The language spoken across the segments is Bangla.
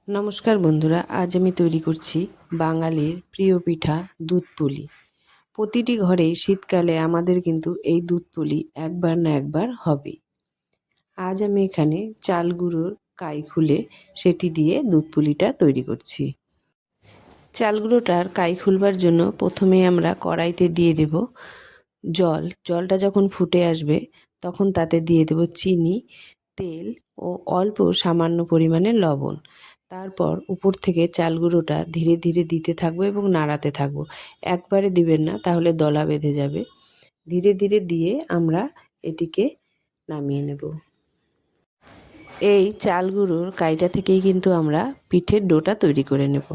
নমস্কার বন্ধুরা, আজ আমি তৈরি করছি বাঙালির প্রিয় পিঠা দুধ পুলি। প্রতিটি ঘরেই শীতকালে আমাদের কিন্তু এই দুধ পুলি একবার না একবার হবেই। আজ আমি এখানে চাল গুঁড়োর কাই খুলে সেটি দিয়ে দুধ পুলিটা তৈরি করছি। চাল গুঁড়োটার কাই খুলবার জন্য প্রথমেই আমরা কড়াইতে দিয়ে দেব জলটা যখন ফুটে আসবে তখন তাতে দিয়ে দেব চিনি, তেল ও অল্প সামান্য পরিমাণে লবণ। তারপর উপর থেকে চাল গুঁড়োটা ধীরে ধীরে দিতে থাকবো এবং নাড়াতে থাকবো। একবারে দিবেন না, তাহলে দলা বেঁধে যাবে। ধীরে ধীরে দিয়ে আমরা এটিকে নামিয়ে নেব। এই চাল গুঁড়োর কাইটা থেকেই কিন্তু আমরা পিঠের ডোটা তৈরি করে নেব।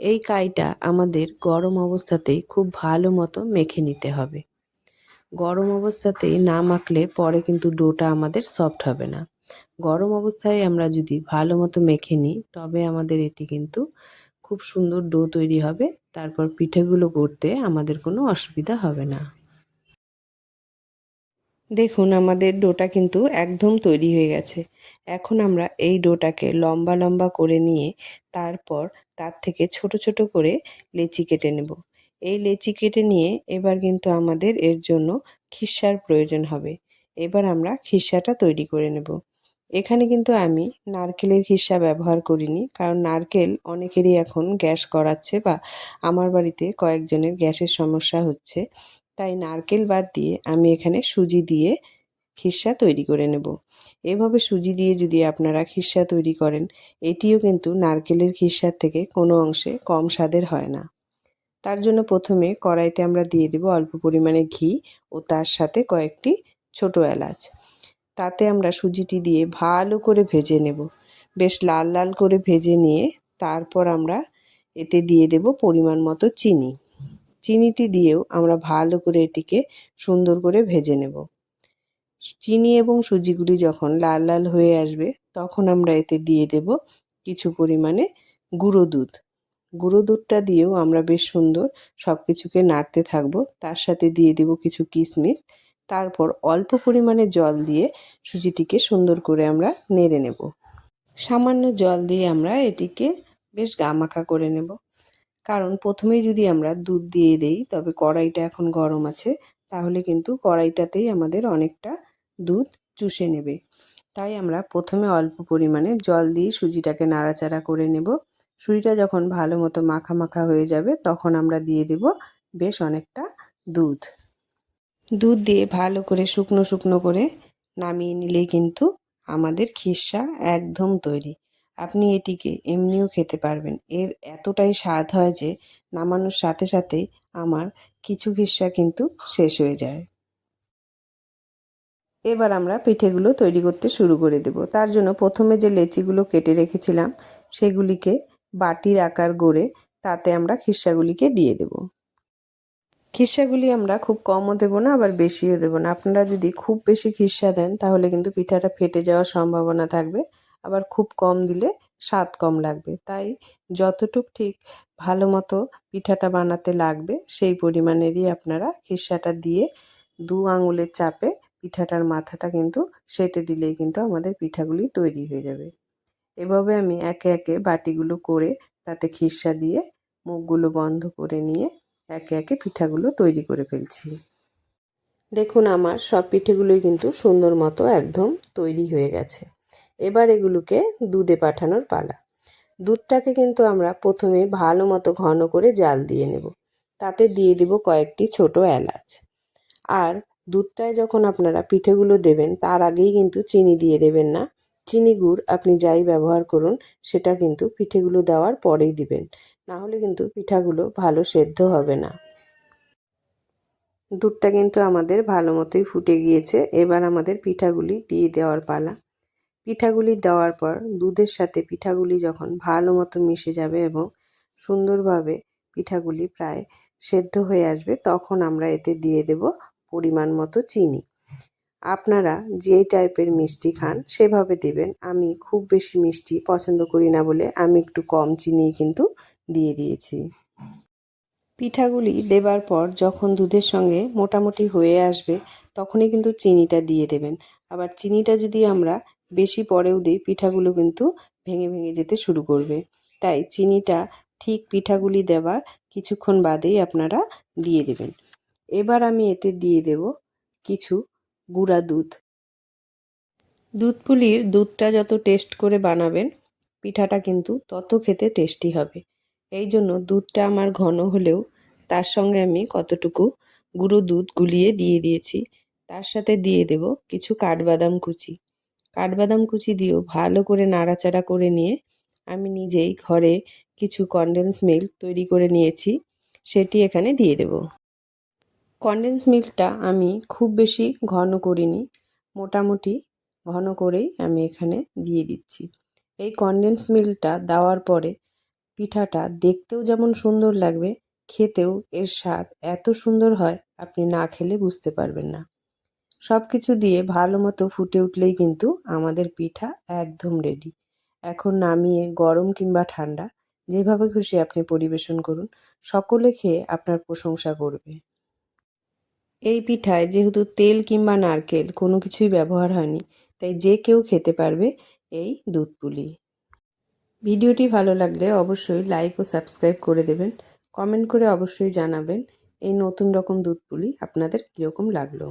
এই কাইটা আমাদের গরম অবস্থাতেই খুব ভালো মতো মেখে নিতে হবে। গরম অবস্থাতেই না মাখলে পরে কিন্তু ডোটা আমাদের সফট হবে না। গরম অবস্থায় আমরা যদি ভালো মতো মেখে নিই তবে আমাদের এটি কিন্তু খুব সুন্দর ডো তৈরি হবে। তারপর পিঠেগুলো করতে আমাদের কোনো অসুবিধা হবে না। দেখুন, আমাদের ডোটা কিন্তু একদম তৈরি হয়ে গেছে। এখন আমরা এই ডোটাকে লম্বা লম্বা করে নিয়ে তারপর তার থেকে ছোট ছোট করে লেচি কেটে নেব। এই লেচি কেটে নিয়ে এবার কিন্তু আমাদের এর জন্য খিরসার প্রয়োজন হবে। এবার আমরা খিরসাটা তৈরি করে নেব। এখানে কিন্তু আমি নারকেলের খিরসা ব্যবহার করিনি, কারণ নারকেল অনেকেরই এখন গ্যাস করাচ্ছে বা আমার বাড়িতে কয়েকজনের গ্যাসের সমস্যা হচ্ছে। তাই নারকেল বাদ দিয়ে আমি এখানে সুজি দিয়ে খিরসা তৈরি করে নেব। এভাবে সুজি দিয়ে যদি আপনারা খিরসা তৈরি করেন, এটিও কিন্তু নারকেলের খিরসার থেকে কোনো অংশে কম স্বাদের হয় না। তার জন্য প্রথমে কড়াইতে আমরা দিয়ে দেব অল্প পরিমাণে ঘি ও তার সাথে কয়েকটি ছোট এলাচ। তাতে আমরা সুজিটি দিয়ে ভালো করে ভেজে নেব। বেশ লাল লাল করে ভেজে নিয়ে তারপর আমরা এতে দিয়ে দেব পরিমাণ মতো চিনি। চিনিটি দিয়েও আমরা ভালো করে এটিকে সুন্দর করে ভেজে নেব। চিনি এবং সুজিগুলি যখন লাল লাল হয়ে আসবে তখন আমরা এতে দিয়ে দেব কিছু পরিমাণে গুঁড়ো দুধ। গুঁড়ো দুধটা দিয়েও আমরা বেশ সুন্দর সব কিছুকে নাড়তে থাকবো। তার সাথে দিয়ে দেব কিছু কিশমিশ। তারপর অল্প পরিমাণে জল দিয়ে সুজিটিকে সুন্দর করে আমরা নেড়ে নেব। সামান্য জল দিয়ে আমরা এটিকে বেশ গামাখা করে নেব। কারণ প্রথমেই যদি আমরা দুধ দিয়ে দেই তবে কড়াইটা এখন গরম আছে, তাহলে কিন্তু কড়াইটাতেই আমাদের অনেকটা দুধ চুষে নেবে। তাই আমরা প্রথমে অল্প পরিমাণে জল দিয়ে সুজিটাকে নাড়াচাড়া করে নেব। সুজিটা যখন ভালো মতো মাখা মাখা হয়ে যাবে তখন আমরা দিয়ে দেব বেশ অনেকটা দুধ। দুধ দিয়ে ভালো করে শুকনো শুকনো করে নামিয়ে নিলেই কিন্তু আমাদের খিরসা একদম তৈরি। আপনি এটিকে এমনিও খেতে পারবেন। এর এতটাই স্বাদ হয় যে নামানোর সাথে সাথেই আমার কিছু খিরসা কিন্তু শেষ হয়ে যায়। এবার আমরা পিঠেগুলো তৈরি করতে শুরু করে দেব। তার জন্য প্রথমে যে লেচিগুলো কেটে রেখেছিলাম সেগুলিকে বাটির আকার গড়ে তাতে আমরা খিরসাগুলিকে দিয়ে দেব। খিরসাগুলি আমরা খুব কমও দেবো না, আবার বেশিও দেবো না। আপনারা যদি খুব বেশি খিরসা দেন তাহলে কিন্তু পিঠাটা ফেটে যাওয়ার সম্ভাবনা থাকবে, আবার খুব কম দিলে স্বাদ কম লাগবে। তাই যতটুক ঠিক ভালো মতো পিঠাটা বানাতে লাগবে সেই পরিমাণেরই আপনারা খিরসাটা দিয়ে 2 আঙুলের চাপে পিঠাটার মাথাটা কিন্তু সেঁটে দিলেই কিন্তু আমাদের পিঠাগুলি তৈরি হয়ে যাবে। এভাবে আমি একে একে বাটিগুলো করে তাতে খিরসা দিয়ে মুখগুলো বন্ধ করে নিয়ে একে একে পিঠাগুলো তৈরি করে ফেলছি। দেখুন, আমার সব পিঠেগুলোই কিন্তু সুন্দর মতো একদম তৈরি হয়ে গেছে। এবার এগুলোকে দুধে পাঠানোর পালা। দুধটাকে কিন্তু আমরা প্রথমে ভালো মতো ঘন করে জাল দিয়ে নেব। তাতে দিয়ে দেব কয়েকটি ছোট এলাচ। আর দুধটায় যখন আপনারা পিঠেগুলো দেবেন তার আগেই কিন্তু চিনি দিয়ে দেবেন না। চিনি গুড় আপনি যাই ব্যবহার করুন সেটা কিন্তু পিঠেগুলো দেওয়ার পরেই দিবেন, না হলে কিন্তু পিঠাগুলো ভালো সেদ্ধ হবে না। দুধটা কিন্তু আমাদের ভালো মতোই ফুটে গিয়েছে। এবার আমাদের পিঠাগুলি দিয়ে দেওয়ার পালা। পিঠাগুলি দেওয়ার পর দুধের সাথে পিঠাগুলি যখন ভালো মতো মিশে যাবে এবং সুন্দরভাবে পিঠাগুলি প্রায় সেদ্ধ হয়ে আসবে তখন আমরা এতে দিয়ে দেব পরিমাণ মতো চিনি। আপনারা যে টাইপের মিষ্টি খান সেভাবে দেবেন। আমি খুব বেশি মিষ্টি পছন্দ করি না বলে আমি একটু কম চিনিই কিন্তু দিয়ে দিয়েছি। পিঠাগুলি দেবার পর যখন দুধের সঙ্গে মোটামুটি হয়ে আসবে তখনই কিন্তু চিনিটা দিয়ে দেবেন। আবার চিনিটা যদি আমরা বেশি পরেও দিই পিঠাগুলো কিন্তু ভেঙে ভেঙে যেতে শুরু করবে। তাই চিনিটা ঠিক পিঠাগুলি দেওয়ার কিছুক্ষণ বাদেই আপনারা দিয়ে দেবেন। এবার আমি এতে দিয়ে দেব কিছু গুঁড়া দুধ। দুধ পুলির দুধটা যত টেস্ট করে বানাবেন পিঠাটা কিন্তু তত খেতে টেস্টি হবে। এই জন্য দুধটা আমার ঘন হলেও তার সঙ্গে আমি কতটুকু গুঁড়ো দুধ গুলিয়ে দিয়ে দিয়েছি। তার সাথে দিয়ে দেব কিছু কাঠবাদাম কুচি। কাঠবাদাম কুচি দিয়েও ভালো করে নাড়াচাড়া করে নিয়ে আমি নিজেই ঘরে কিছু কনডেন্স মিল্ক তৈরি করে নিয়েছি, সেটি এখানে দিয়ে দেব। কনডেন্স মিল্কটা আমি খুব বেশি ঘন করিনি, মোটামুটি ঘন করেই আমি এখানে দিয়ে দিচ্ছি। এই কনডেন্স মিল্কটা দেওয়ার পরে পিঠাটা দেখতেও যেমন সুন্দর লাগবে, খেতেও এর স্বাদ এত সুন্দর হয় আপনি না খেলে বুঝতে পারবেন না। সব কিছু দিয়ে ভালো মতো ফুটে উঠলেই কিন্তু আমাদের পিঠা একদম রেডি। এখন নামিয়ে গরম কিংবা ঠান্ডা যেভাবে খুশি আপনি পরিবেশন করুন, সকলে খেয়ে আপনার প্রশংসা করবে। এই পিঠায় যেহেতু তেল কিংবা নারকেল কোনো কিছুই ব্যবহার হয়নি, তাই যে কেউ খেতে পারবে এই দুধ পুলি। ভিডিওটি ভালো লাগলে অবশ্যই লাইক ও সাবস্ক্রাইব করে দেবেন। কমেন্ট করে অবশ্যই জানাবেন এই নতুন রকম দুধ পুলি আপনাদের কীরকম লাগলো।